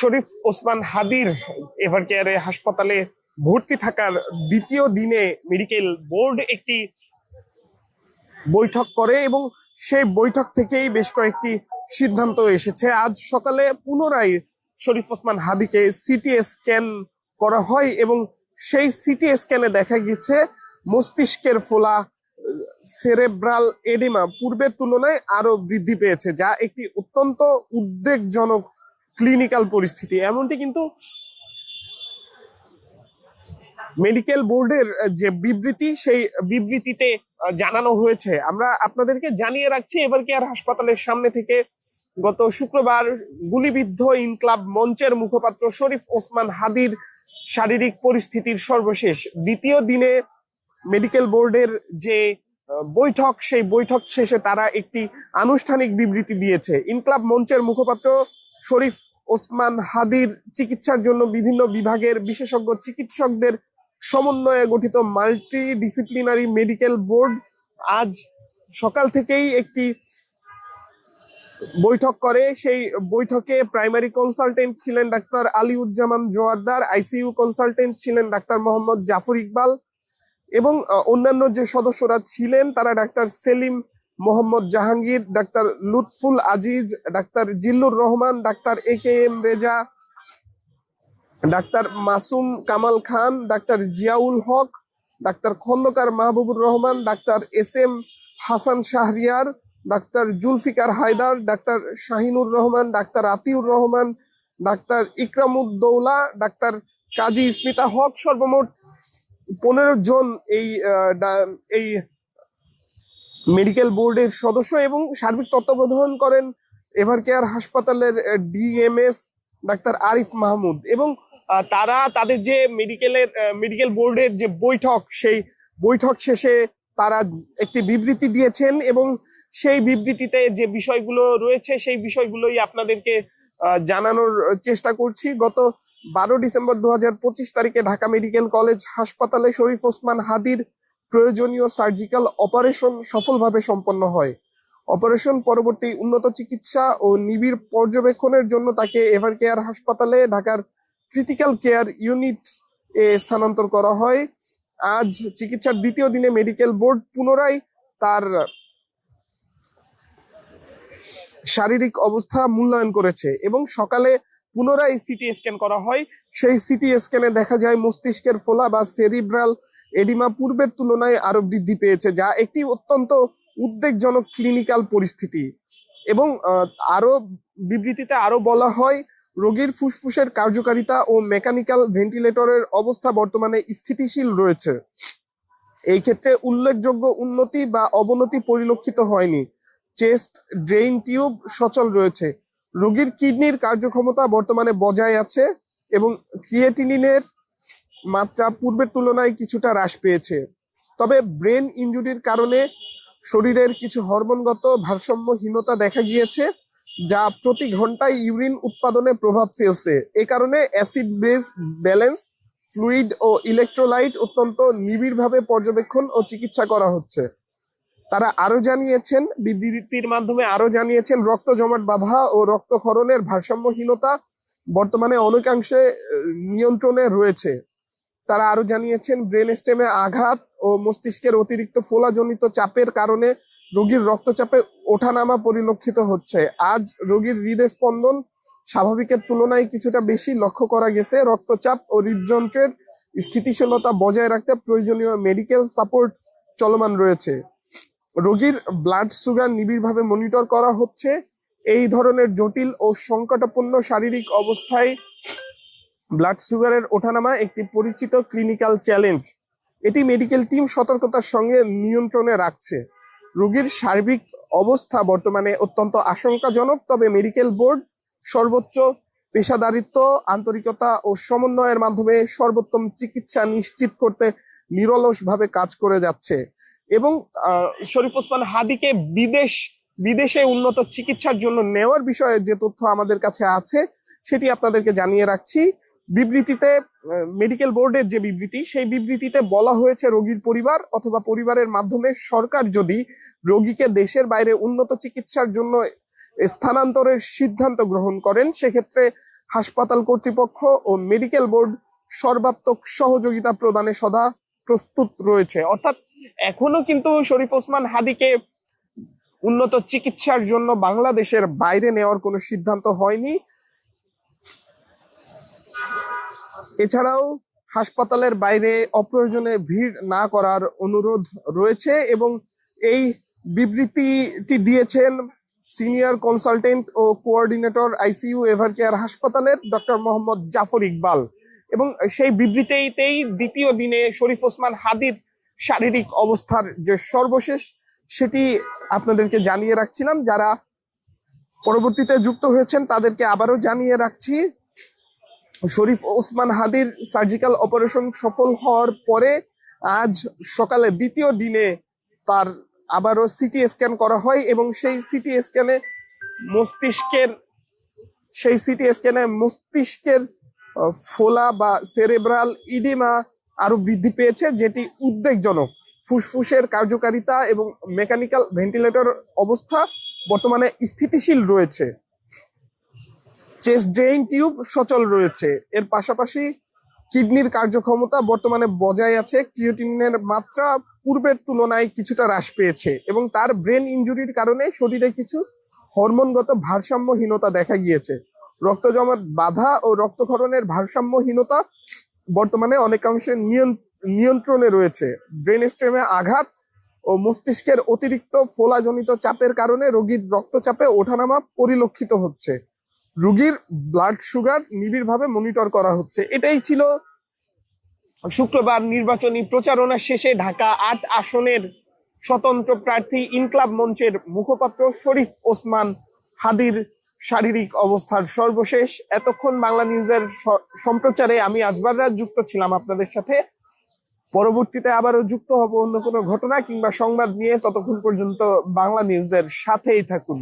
শরীফ ওসমান হাদির এভারকেয়ারে হাসপাতালে ভর্তি থাকার দ্বিতীয় দিনে মেডিকেল বোর্ড একটি বৈঠক করে এবং সেই বৈঠক থেকেই বেশ কয়েকটি সিদ্ধান্ত এসেছে। আজ সকালে পুনরায় শরীফ ওসমান হাদিকে সিটি স্ক্যান করা হয় এবং সেই সিটি স্ক্যানে দেখা গেছে মস্তিষ্কের ফোলা, সেরেব্রাল এডিমা পূর্বের তুলনায় আরো বৃদ্ধি পেয়েছে, যা একটি অত্যন্ত উদ্বেগজনক ক্লিনিক্যাল পরিস্থিতি। এমনটি কিন্তু মেডিকেল বোর্ডের যে বিবৃতি, সেই বিবৃতিতে জানানো হয়েছে। আমরা আপনাদেরকে জানিয়ে রাখছি, এভারকেয়ার হাসপাতালের সামনে থেকে গত শুক্রবার গুলিবিদ্ধ ইনক্লাব মঞ্চের মুখপাত্র শরীফ ওসমান হাদির শারীরিক পরিস্থিতির সর্বশেষ দ্বিতীয় দিনে মেডিকেল বোর্ডের যে বৈঠক, সেই বৈঠক শেষে তারা একটি আনুষ্ঠানিক বিবৃতি দিয়েছে। ইনক্লাব মঞ্চের মুখপাত্র শরীফ ওসমান হাদির চিকিৎসার জন্য বিভিন্ন বিভাগের বিশেষজ্ঞ চিকিৎসকদের সমন্বয়ে গঠিত মাল্টি ডিসিপ্লিনারি মেডিকেল বোর্ড আজ সকাল থেকেই একটি বৈঠক করে। সেই বৈঠকে প্রাইমারি কনসালটেন্ট ছিলেন ডাক্তার আলিউজ্জামান জোয়ারদার, আইসিইউ কনসালটেন্ট ছিলেন ডাক্তার মোহাম্মদ জাফর ইকবাল এবং অন্যান্য যে সদস্যরা ছিলেন তারা ডাক্তার সেলিম মোহাম্মদ জাহাঙ্গীর, ডাক্তার লুৎফুল আজিজ, ডাক্তার জিল্লুর রহমান, ডাক্তার AKM রেজা, ডাক্তার মাসুম কামাল খান, ডাক্তার জিয়াউল হক, ডাক্তার খন্দকার মাহবুবুর রহমান, ডাক্তার SM হাসান শাহরিয়ার, ডাক্তার জুলফিকার হায়দার, ডাক্তার শাহিনুর রহমান, ডাক্তার আতিউর রহমান, ডাক্তার ইকরামুদ্দৌলা, ডাক্তার কাজী স্মিতা হক, সর্বমোট 15 জন এই মেডিকেল বোর্ডের সদস্য এবং সার্বিক তত্ত্বাবধান করেন এভারকেয়ার হাসপাতালের DMS ডাক্তার আরিফ মাহমুদ। এবং তারা তাদের যে মেডিকেল বোর্ডের যে বৈঠক, সেই বৈঠক শেষে তারা একটি বিবৃতি দিয়েছেন এবং সেই বিবৃতিতে যে বিষয়গুলো রয়েছে সেই বিষয়গুলোই আপনাদেরকে জানানোর চেষ্টা করছি। গত 12 ডিসেম্বর 2025 তারিখে ঢাকা মেডিকেল কলেজ হাসপাতালে শরীফ ওসমান হাদির প্রয়োজনীয় সার্জিক্যাল অপারেশন সফলভাবে সম্পন্ন হয়। অপারেশন পরবর্তী উন্নত চিকিৎসা ও নিবিড় পর্যবেক্ষণের জন্য তাকে এভারকেয়ার হাসপাতালে ঢাকার ক্রিটিক্যাল কেয়ার ইউনিট এ স্থানান্তর করা হয়। আজ চিকিৎসার দ্বিতীয় দিনে মেডিকেল বোর্ড পুনরায় তার শারীরিক অবস্থা মূল্যায়ন করেছে এবং সকালে পুনরায় সিটি স্ক্যান করা হয়। সেই সিটি স্ক্যানে দেখা যায় মস্তিষ্কের ফোলা বা সেরিব্রাল এডিমা পূর্বের তুলনায় আরো বৃদ্ধি পেয়েছে, যা একটি অত্যন্ত উদ্বেগজনক ক্লিনিক্যাল পরিস্থিতি। এবং আরো বিবৃতিতে আরো বলা হয়, রোগীর ফুসফুসের কার্যকারিতা ও মেকানিক্যাল ভেন্টিলেটরের অবস্থা বর্তমানে স্থিতিশীল রয়েছে। এই ক্ষেত্রে উল্লেখযোগ্য উন্নতি বা অবনতি পরিলক্ষিত হয়নি। চেস্ট ড্রেইন টিউব সচল রয়েছে। রোগীর কিডনির কার্যক্ষমতা বর্তমানে বজায় আছে এবং ক্রিয়েটিনিনের মাত্রা পূর্বের তুলনায় কিছুটা হ্রাস পেয়েছে। তবে ব্রেন ইনজুরির কারণে শরীরের কিছু হরমোনগত ভারসাম্যহীনতা দেখা গিয়েছে, যা প্রতি ঘন্টায় ইউরিন উৎপাদনে প্রভাব ফেলছে। এ কারণে অ্যাসিড বেস ব্যালেন্স, ফ্লুইড ও ইলেকট্রোলাইট অত্যন্ত নিবিড়ভাবে পর্যবেক্ষণ ও চিকিৎসা করা হচ্ছে। তারা আরো জানিয়েছেন, বিবৃতির মাধ্যমে আরো জানিয়েছেন, রক্ত জমাট বাঁধা ও রক্তক্ষরণের ভারসাম্যহীনতা বর্তমানে অনেকাংশে নিয়ন্ত্রণে রয়েছে। তারা আরো জানিয়েছেন, ব্রেন স্টেমে আঘাত ও মস্তিষ্কের অতিরিক্ত ফোলাজনিত চাপের কারণে রোগীর রক্তচাপে ওঠানামা পরিলক্ষিত হচ্ছে। আজ রোগীর হৃদস্পন্দন স্বাভাবিকের তুলনায় কিছুটা বেশি লক্ষ্য করা গেছে। রক্তচাপ ও হৃদযন্ত্রের স্থিতিশীলতা বজায় রাখতে প্রয়োজনীয় মেডিকেল সাপোর্ট চলমান রয়েছে। রোগীর ব্লাড সুগার নিবিড়ভাবে মনিটর করা হচ্ছে। এই ধরনের জটিল ও সংকটাপন্ন শারীরিক অবস্থায় ব্লাড সুগারের ওঠানামা একটি পরিচিত ক্লিনিক্যাল চ্যালেঞ্জ। এটি মেডিকেল টিম সতর্কতার সঙ্গে নিয়ন্ত্রণে রাখছে। রোগীর সার্বিক অবস্থা বর্তমানে অত্যন্ত আশঙ্কাজনক, তবে মেডিকেল বোর্ড সর্বোচ্চ পেশাদারিত্ব, আন্তরিকতা ও সমন্বয়ের মাধ্যমে সর্বোত্তম চিকিৎসা নিশ্চিত করতে নিরলসভাবে কাজ করে যাচ্ছে। এবং শরীফ ওসমান হাদিকে বিদেশে উন্নত চিকিৎসার জন্য নেওয়ার বিষয়ে যে তথ্য আমাদের কাছে আছে সেটি আপনাদেরকে জানিয়ে রাখছি। বিবৃতিতে, মেডিকেল বোর্ডের যে বিবৃতি, সেই বিবৃতিতে বলা হয়েছে, রোগীর পরিবার অথবা পরিবারের মাধ্যমে সরকার যদি রোগীকে দেশের বাইরে উন্নত চিকিৎসার জন্য স্থানান্তরের সিদ্ধান্ত গ্রহণ করেন, সেক্ষেত্রে হাসপাতাল কর্তৃপক্ষ ও মেডিকেল বোর্ড সর্বাত্মক সহযোগিতা প্রদানে সদা প্রস্তুত রয়েছে। অর্থাৎ এখনো কিন্তু শরীফ ওসমান হাদীকে উন্নত চিকিৎসার জন্য বাংলাদেশের বাইরে নেওয়ার কোনো সিদ্ধান্ত হয়নি। এছাড়াও হাসপাতালের বাইরে অপ্রয়োজনে ভিড় না করার অনুরোধ রয়েছে এবং এই বিবৃতিটি দিয়েছেন সিনিয়র কনসালটেন্ট ও কোঅর্ডিনেটর আইসিইউ এভারকেয়ার হাসপাতালের ডক্টর মোহাম্মদ জাফর ইকবাল। এবং সেই বিবৃতিতেই দ্বিতীয় দিনে শরীফ ওসমান হাদীর শারীরিক অবস্থার যে সর্বশেষ সেটি আপনাদেরকে জানিয়ে রাখছিলাম। যারা পরবর্তীতে যুক্ত হয়েছেন তাদেরকে আবারও জানিয়ে রাখছি, শরীফ ওসমান হাদীর সার্জিক্যাল অপারেশন সফল হওয়ার পরে আজ সকালে দ্বিতীয় দিনে তার আবারও সিটি স্ক্যান করা হয় এবং সেই সিটি স্ক্যানে মস্তিষ্কের ফোলা বা সেরেব্রাল ইডিমা আরো বৃদ্ধি পেয়েছে, যেটি উদ্বেগজনক। ফুসফুসের কার্যকারিতা এবং মেকানিক্যাল ভেন্টিলেটর অবস্থা বর্তমানে স্থিতিশীল রয়েছে। চেস্ট ড্রেইন টিউব সচল রয়েছে। এর পাশাপাশি কিডনির কার্যক্ষমতা বর্তমানে বজায় আছে। ক্রিয়েটিনিনের মাত্রা পূর্বের তুলনায় কিছুটা হ্রাস পেয়েছে এবং তার ব্রেন ইনজুরির কারণে শরীরে কিছু হরমোনগত ভারসাম্যহীনতা দেখা গিয়েছে। রক্ত জমাট বাধা ও রক্তক্ষরণের ভারসাম্যহীনতা বর্তমানে অনেকাংশে নিয়ন্ত্রণে রয়েছে। ব্রেন স্টেমে আঘাত ও মস্তিষ্কের অতিরিক্ত ফোলাজনিত চাপের কারণে রোগীর রক্তচাপে ওঠানামা পরিলক্ষিত হচ্ছে। রোগীর ব্লাড সুগার নিবিড়ভাবে মনিটর করা হচ্ছে। এটাই ছিল শুক্রবার নির্বাচনী প্রচারণা শেষে ঢাকা ৮ আসনের স্বতন্ত্র প্রার্থী ইনকলাব মঞ্চের মুখপাত্র শরীফ ওসমান হাদীর শারীরিক অবস্থার সর্বশেষ। এতক্ষণ বাংলা নিউজের সম্প্রচারে আমি আজবার রাত যুক্ত ছিলাম আপনাদের সাথে। পরবর্তীতে আবারও যুক্ত হব অন্য কোনো ঘটনা কিংবা সংবাদ নিয়ে। ততক্ষণ পর্যন্ত বাংলা নিউজের সাথেই থাকুন।